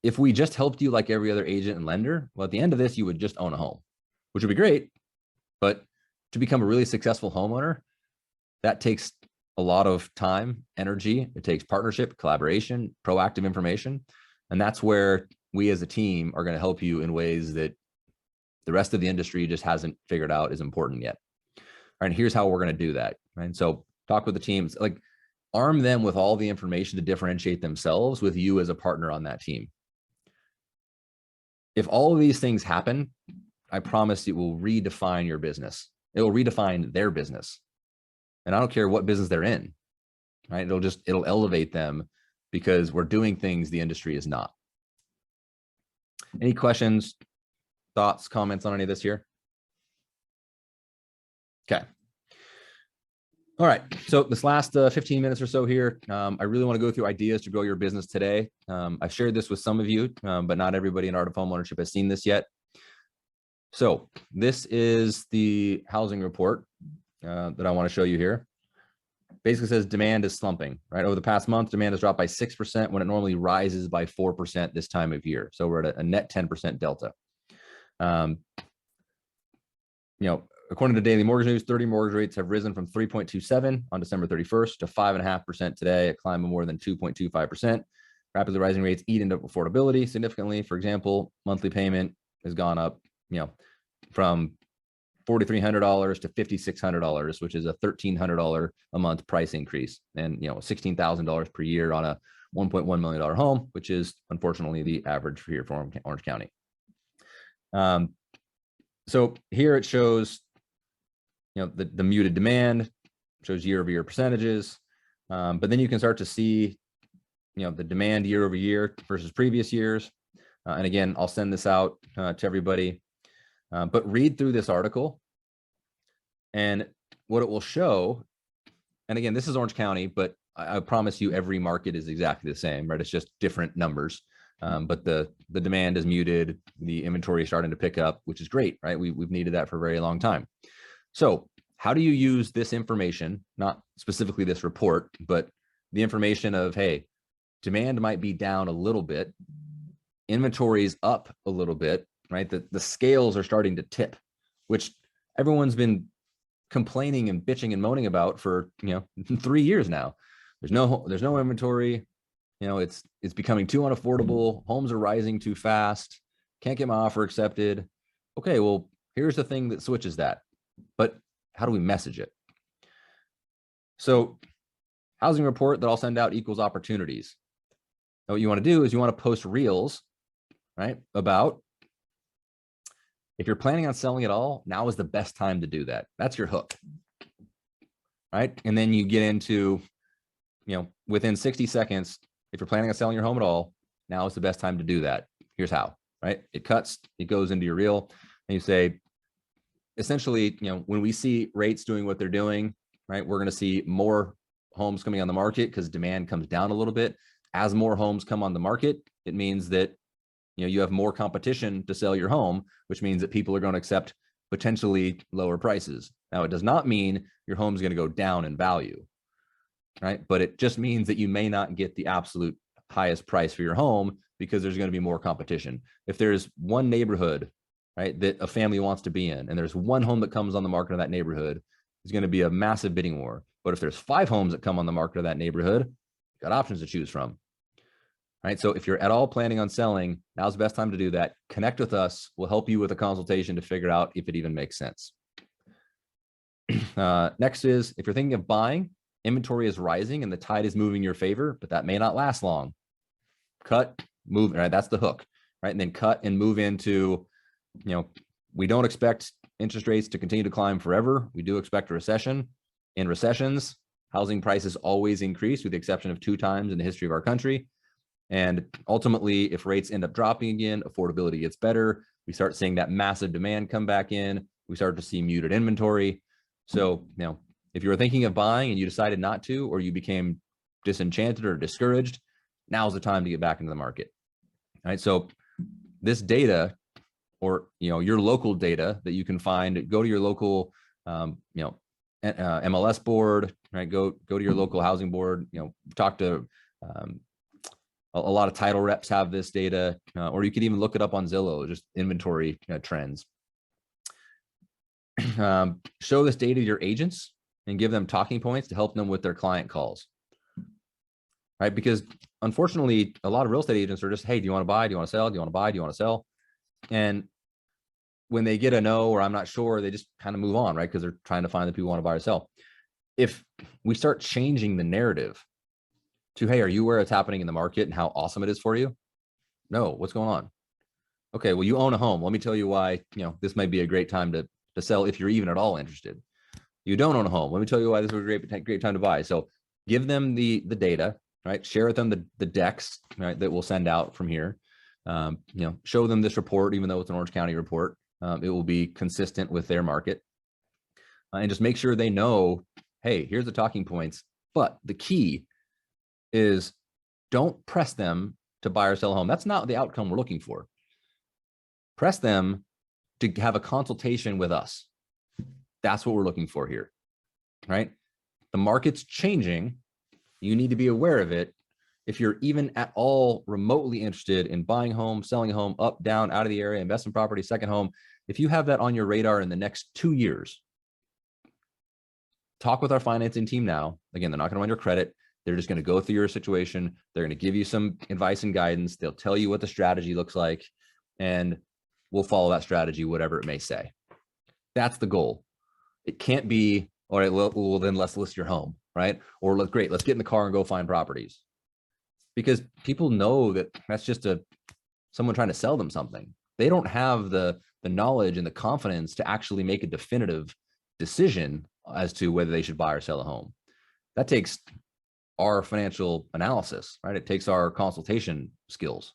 if we just helped you like every other agent and lender, well, at the end of this, you would just own a home, which would be great. But to become a really successful homeowner, that takes a lot of time, energy. It takes partnership, collaboration, proactive information. And that's where we as a team are going to help you in ways that the rest of the industry just hasn't figured out is important yet. All right, here's how we're going to do that. Right. So talk with the teams, like arm them with all the information to differentiate themselves with you as a partner on that team. If all of these things happen, I promise it will redefine your business. It will redefine their business. And I don't care what business they're in, right? It'll elevate them because we're doing things the industry is not. Any questions, thoughts, comments on any of this here? Okay. All right, so this last 15 minutes or so here, I really want to go through ideas to grow your business today. I've shared this with some of you, but not everybody in Art of Homeownership has seen this yet. So this is the housing report that I want to show you here. Basically says demand is slumping, right? Over the past month, demand has dropped by 6% when it normally rises by 4% this time of year. So we're at a net 10% delta. According to Daily Mortgage News, 30 mortgage rates have risen from 3.27 on December 31st to 5.5% today, a climb of more than 2.25%. Rapidly rising rates eat into affordability significantly. For example, monthly payment has gone up, from $4,300 to $5,600, which is a $1,300 a month price increase, and $16,000 per year on a $1.1 million home, which is unfortunately the average here for Orange County. So here it shows the muted demand, shows year-over-year percentages, but then you can start to see the demand year over year versus previous years. And again, I'll send this out to everybody, but read through this article and what it will show. And again, this is Orange County, but I promise you every market is exactly the same, right? It's just different numbers. But the demand is muted, the inventory is starting to pick up, which is great, right? We've needed that for a very long time. So how do you use this information, not specifically this report, but the information of, hey, demand might be down a little bit, inventory is up a little bit, right? The scales are starting to tip, which everyone's been complaining and bitching and moaning about for 3 years now. There's no inventory. It's becoming too unaffordable. Homes are rising too fast. Can't get my offer accepted. Okay, well, here's the thing that switches that. But how do we message it? So housing report that I'll send out equals opportunities. Now what you want to do is you want to post reels, right? About if you're planning on selling it all, now is the best time to do that. That's your hook, right? And then you get into, within 60 seconds, if you're planning on selling your home at all, now is the best time to do that. Here's how, right? It cuts, it goes into your reel, and you say, essentially, when we see rates doing what they're doing, right, we're going to see more homes coming on the market because demand comes down a little bit. As more homes come on the market, it means that you have more competition to sell your home, which means that people are going to accept potentially lower prices. Now, it does not mean your home is going to go down in value, right? But it just means that you may not get the absolute highest price for your home because there's going to be more competition. If there's one neighborhood, right, that a family wants to be in, and there's one home that comes on the market in that neighborhood, it's going to be a massive bidding war. But if there's 5 homes that come on the market of that neighborhood, you've got options to choose from. Right. So if you're at all planning on selling, now's the best time to do that. Connect with us. We'll help you with a consultation to figure out if it even makes sense. Next is, if you're thinking of buying, inventory is rising and the tide is moving in your favor, but that may not last long. Cut, move, right? That's the hook, right? And then cut and move into, we don't expect interest rates to continue to climb forever. We do expect a recession. In recessions, housing prices always increase, with the exception of 2 times in the history of our country. And ultimately, if rates end up dropping again, affordability gets better. We start seeing that massive demand come back in. We start to see muted inventory. So, if you were thinking of buying and you decided not to, or you became disenchanted or discouraged, now's the time to get back into the market. All right. So this data, or, your local data that you can find, go to your local, MLS board, right? Go to your local housing board, talk to, a lot of title reps have this data, or you could even look it up on Zillow, just inventory trends. Show this data to your agents and give them talking points to help them with their client calls, right? Because unfortunately, a lot of real estate agents are just, hey, do you want to buy? Do you want to sell? Do you want to buy? Do you want to sell? And when they get a no, or I'm not sure, they just kind of move on, right? Because they're trying to find the people who want to buy or sell. If we start changing the narrative to, hey, are you aware what's happening in the market and how awesome it is for you? No, what's going on? Okay, well, you own a home. Let me tell you why, this might be a great time to sell if you're even at all interested. You don't own a home. Let me tell you why this is a great time to buy. So give them the data, right? Share with them the decks, right, that we'll send out from here. Show them this report, even though it's an Orange County report. It will be consistent with their market. And just make sure they know, hey, here's the talking points. But the key is, don't press them to buy or sell a home. That's not the outcome we're looking for. Press them to have a consultation with us. That's what we're looking for here, right? The market's changing. You need to be aware of it. If you're even at all remotely interested in buying a home, selling a home, up, down, out of the area, investment property, second home, if you have that on your radar in the next 2 years, talk with our financing team now. Again, they're not going to run your credit. They're just going to go through your situation. They're going to give you some advice and guidance. They'll tell you what the strategy looks like, and we'll follow that strategy, whatever it may say. That's the goal. It can't be, all right, well, then let's list your home, right? Or great, let's get in the car and go find properties. Because people know that that's just someone trying to sell them something. They don't have the knowledge and the confidence to actually make a definitive decision as to whether they should buy or sell a home. That takes our financial analysis, right? It takes our consultation skills.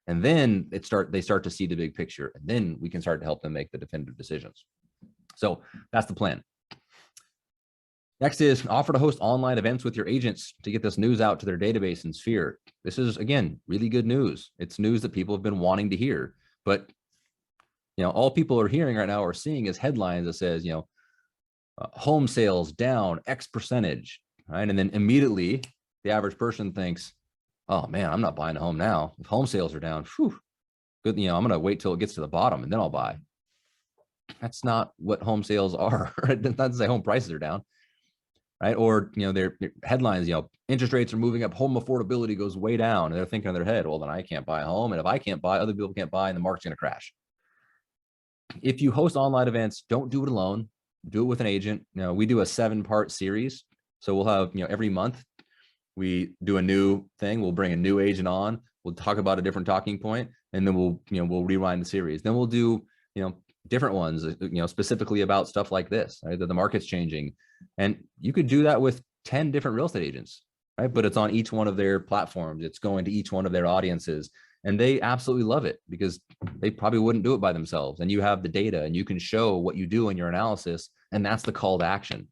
And then they start to see the big picture, and then we can start to help them make the definitive decisions. So that's the plan. Next is offer to host online events with your agents to get this news out to their database and sphere. This is, again, really good news. It's news that people have been wanting to hear, but all people are hearing right now or seeing is headlines that says, home sales down X percentage, right? And then immediately the average person thinks, oh man, I'm not buying a home now. If home sales are down, whew, good. I'm going to wait till it gets to the bottom and then I'll buy. That's not what home sales are. Right? That's not to say home prices are down, right? Or, their headlines, interest rates are moving up, home affordability goes way down. And they're thinking in their head, well, then I can't buy a home. And if I can't buy, other people can't buy, and the market's going to crash. If you host online events, don't do it alone. Do it with an agent. We do a 7-part series. So we'll have, every month we do a new thing. We'll bring a new agent on. We'll talk about a different talking point, and then we'll rewind the series. Then we'll do, different ones, specifically about stuff like this, right? That the market's changing. And you could do that with 10 different real estate agents, right? But it's on each one of their platforms. It's going to each one of their audiences. And they absolutely love it because they probably wouldn't do it by themselves. And you have the data and you can show what you do in your analysis. And that's the call to action,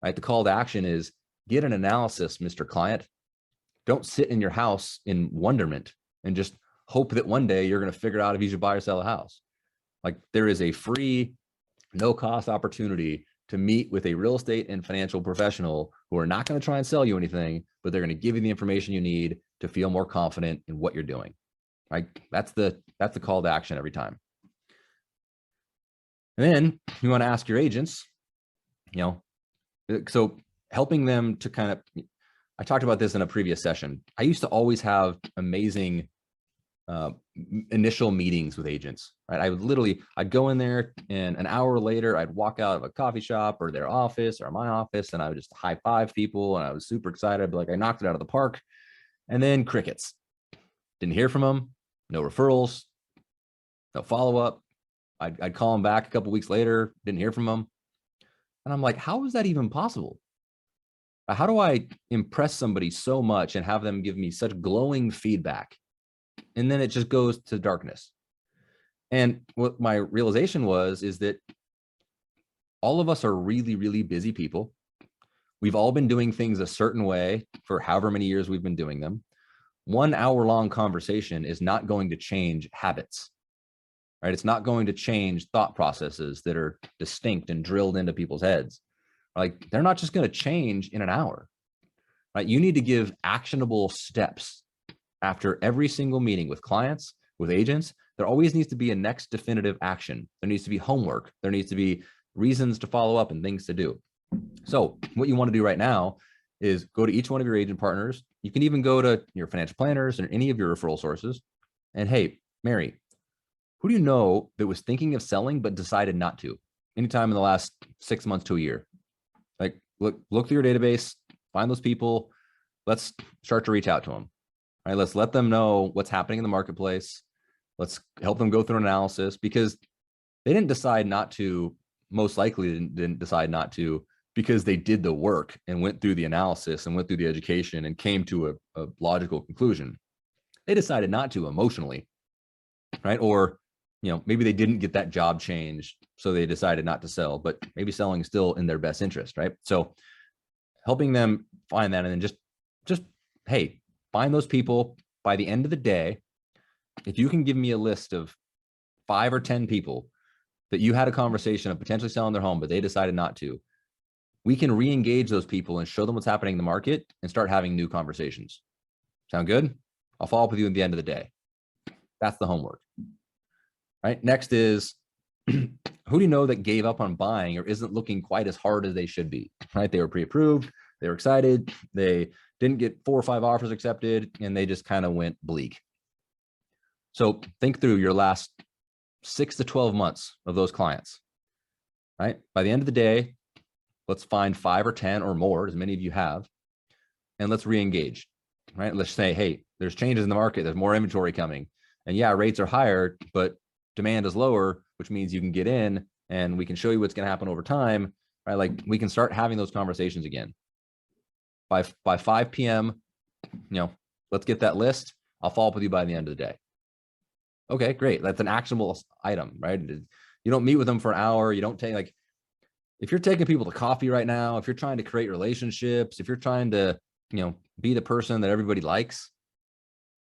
right? The call to action is Get an analysis, Mr. Client. Don't sit in your house in wonderment and just hope that one day you're going to figure out if you should buy or sell a house. Like, there is a free, no cost opportunity to meet with a real estate and financial professional who are not going to try and sell you anything, but they're going to give you the information you need to feel more confident in what you're doing. Right? That's the call to action every time. And then you want to ask your agents, so helping them to kind of, I talked about this in a previous session. I used to always have amazing initial meetings with agents, right? I'd go in there, and an hour later, I'd walk out of a coffee shop or their office or my office, and I would just high five people, and I was super excited. I'd be like, I knocked it out of the park. And then crickets. Didn't hear from them. No referrals. No follow-up. I'd call them back a couple weeks later. Didn't hear from them. And I'm like, how is that even possible? How do I impress somebody so much and have them give me such glowing feedback? And then it just goes to darkness. And what my realization is that all of us are really, really busy people. We've all been doing things a certain way for however many years we've been doing them. 1 hour-long conversation is not going to change habits, right? It's not going to change thought processes that are distinct and drilled into people's heads. Like, they're not just going to change in an hour, right? You need to give actionable steps after every single meeting with clients, with agents. There always needs to be a next definitive action. There needs to be homework. There needs to be reasons to follow up and things to do. So what you want to do right now is go to each one of your agent partners. You can even go to your financial planners and any of your referral sources. And hey, Mary, who do you know that was thinking of selling but decided not to anytime in the last 6 months to a year? Like, look through your database, find those people. Let's start to reach out to them. All right, let's let them know what's happening in the marketplace. Let's help them go through an analysis, because they didn't decide not to, most likely didn't decide not to, because they did the work and went through the analysis and went through the education and came to a logical conclusion. They decided not to emotionally, right? Or, maybe they didn't get that job change, so they decided not to sell, but maybe selling is still in their best interest, right? So helping them find that, and then just, hey, find those people. By the end of the day, if you can give me a list of 5 or 10 people that you had a conversation of potentially selling their home, but they decided not to, we can re-engage those people and show them what's happening in the market and start having new conversations. Sound good? I'll follow up with you at the end of the day. That's the homework. Right? Next is, who do you know that gave up on buying or isn't looking quite as hard as they should be? Right? They were pre-approved. They were excited. They didn't get 4 or 5 offers accepted, and they just kind of went bleak. So think through your last 6 to 12 months of those clients, right? By the end of the day, let's find 5 or 10 or more, as many of you have, and let's re-engage, right? Let's say, hey, there's changes in the market. There's more inventory coming. And yeah, rates are higher, but demand is lower, which means you can get in and we can show you what's going to happen over time, right? Like, we can start having those conversations again. By 5 p.m., let's get that list. I'll follow up with you by the end of the day. Okay, great. That's an actionable item, right? You don't meet with them for an hour. You don't take, if you're taking people to coffee right now, if you're trying to create relationships, if you're trying to, be the person that everybody likes,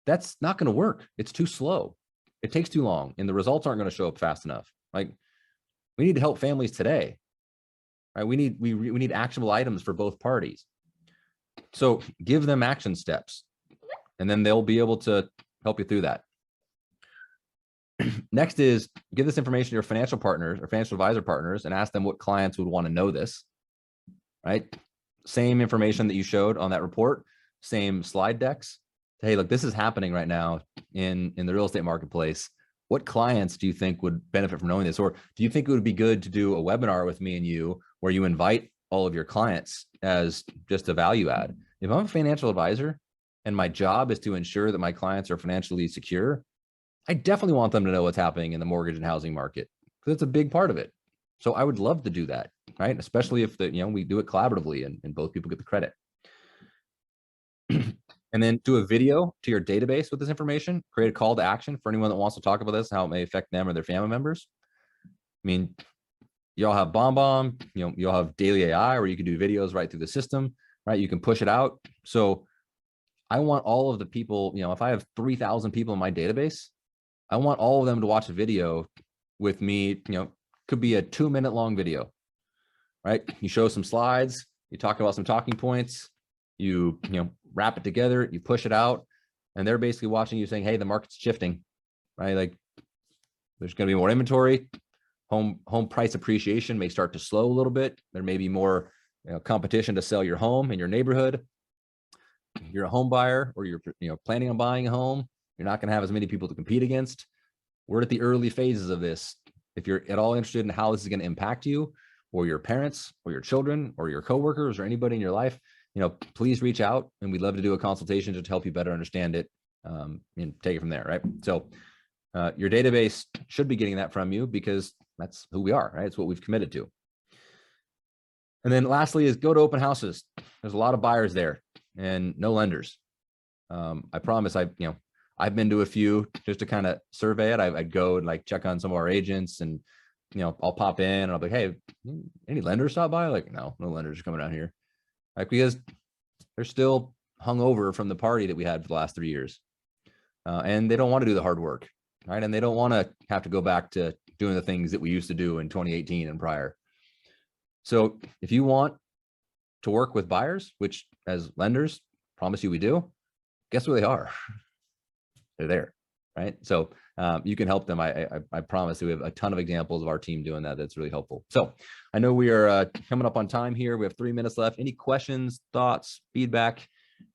that's not going to work. It's too slow. It takes too long, and the results aren't going to show up fast enough. Like, we need to help families today, right? We need actionable items for both parties. So give them action steps, and then they'll be able to help you through that. Next is, give this information to your financial partners or financial advisor partners and ask them what clients would want to know this, right? Same information that you showed on that report, same slide decks. Hey, look, this is happening right now in the real estate marketplace. What clients do you think would benefit from knowing this? Or do you think it would be good to do a webinar with me and you where you invite all of your clients as just a value add? If I'm a financial advisor and my job is to ensure that my clients are financially secure, I definitely want them to know what's happening in the mortgage and housing market, because it's a big part of it. So I would love to do that, right? Especially if we do it collaboratively and both people get the credit. And then do a video to your database with this information. Create a call to action for anyone that wants to talk about this, how it may affect them or their family members. I mean, y'all have BombBomb, y'all have Daily AI, where you can do videos right through the system. right? You can push it out. So I want all of the people, if I have 3,000 people in my database, I want all of them to watch a video with me, could be a 2-minute long video, right? You show some slides, you talk about some talking points, you wrap it together, you push it out, and they're basically watching you saying, hey, the market's shifting, right? Like there's going to be more inventory. Home price appreciation may start to slow a little bit. There may be more competition to sell your home in your neighborhood. You're a home buyer, or you're planning on buying a home. You're not going to have as many people to compete against. We're at the early phases of this. If you're at all interested in how this is going to impact you, or your parents, or your children, or your coworkers, or anybody in your life, please reach out, and we'd love to do a consultation to help you better understand it and take it from there, right? So your database should be getting that from you, because that's who we are, right? It's what we've committed to. And then lastly is go to open houses. There's a lot of buyers there and no lenders. I promise I've been to a few just to kind of survey it. I'd go and like check on some of our agents, and I'll pop in and I'll be like, hey, any lenders stop by? Like, no lenders are coming down here. Like, because they're still hungover from the party that we had for the last 3 years. And they don't want to do the hard work, right? And they don't want to have to go back to doing the things that we used to do in 2018 and prior. So if you want to work with buyers, which as lenders promise you we do, guess where they are? They're there, right? So you can help them. I promise we have a ton of examples of our team doing that. That's really helpful. So I know we are coming up on time here. We have 3 minutes left. Any questions, thoughts, feedback,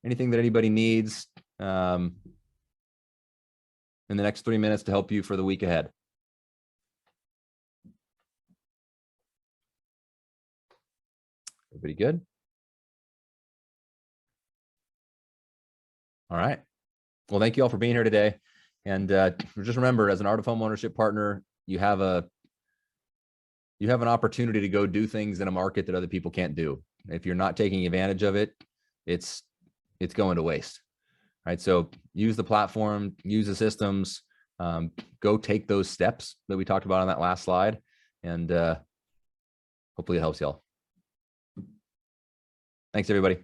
anything that anybody needs in the next 3 minutes to help you for the week ahead? Everybody good? All right. Well, thank you all for being here today. And just remember, as an Art of Homeownership partner, you have an opportunity to go do things in a market that other people can't do. If you're not taking advantage of it, it's going to waste, right? So use the platform, use the systems, go take those steps that we talked about on that last slide, and hopefully it helps y'all. Thanks, everybody.